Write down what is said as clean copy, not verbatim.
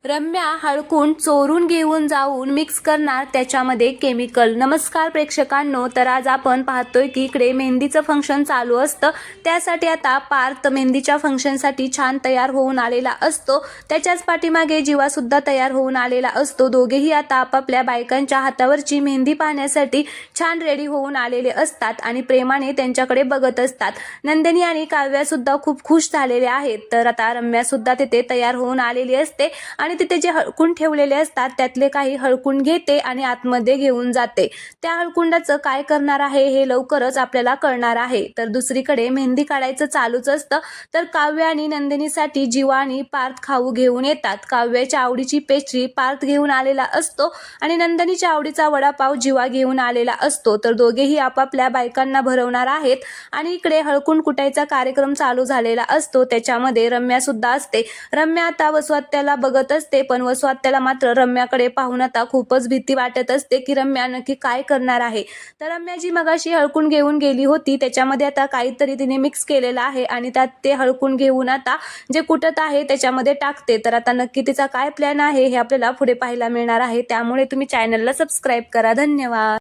रम्या हळकून चोरून घेऊन जाऊन मिक्स करणार त्याच्यामध्ये केमिकल। नमस्कार प्रेक्षकांनो, तर आज आपण पाहतोय की इकडे मेहंदीचं फंक्शन चालू असतं। त्यासाठी आता पार्थ मेहंदीच्या फंक्शनसाठी छान तयार होऊन आलेला असतो। त्याच्याच पाठीमागे जीवा सुद्धा तयार होऊन आलेला असतो। दोघेही आता आपापल्या बायकांच्या हातावरची मेहंदी पाहण्यासाठी छान रेडी होऊन आलेले असतात आणि प्रेमाने त्यांच्याकडे बघत असतात। नंदिनी आणि काव्या सुद्धा खूप खुश झालेले आहेत। तर आता रम्या सुद्धा तिथे तयार होऊन आलेली असते आणि तिथे जे हळकुंड ठेवलेले असतात त्यातले काही हळकुंड घेते आणि आतमध्ये घेऊन जाते। त्या हळकुंडाचं काय करणार आहे हे लवकरच आपल्याला कळणार आहे। तर दुसरीकडे मेहंदी काढायचं चालूच असतं। तर काव्य आणि नंदिनीसाठी जीवा आणि पार्थ खाऊ घेऊन येतात। काव्याच्या आवडीची पेस्ट्री पार्थ घेऊन आलेला असतो आणि नंदिनीच्या आवडीचा वडापाव जीवा घेऊन आलेला असतो। तर दोघेही आपापल्या बायकांना भरवणार आहेत आणि इकडे हळकुंड कुटायचा कार्यक्रम चालू झालेला असतो। त्याच्यामध्ये रम्या सुद्धा असते। रम्या आता वसुआत्याला बघत असते, पण वसुआत्याला मात्र रम्याकडे पाहून आता खूपच भीती वाटत असते की रम्या नक्की काय करणार आहे। तर रम्या जी मगाशी हळकुंड घेऊन गेली होती त्याच्यामध्ये आता काहीतरी तिने मिक्स केलेलं आहे आणि त्यात ते हळकुंड घेऊन आता जे कुटत आहे त्याच्यामध्ये टाकते। तर आता नक्की तिचा काय प्लॅन आहे हे आपल्याला पुढे पाहायला मिळणार आहे। त्यामुळे तुम्ही चॅनलला सबस्क्राईब करा। धन्यवाद।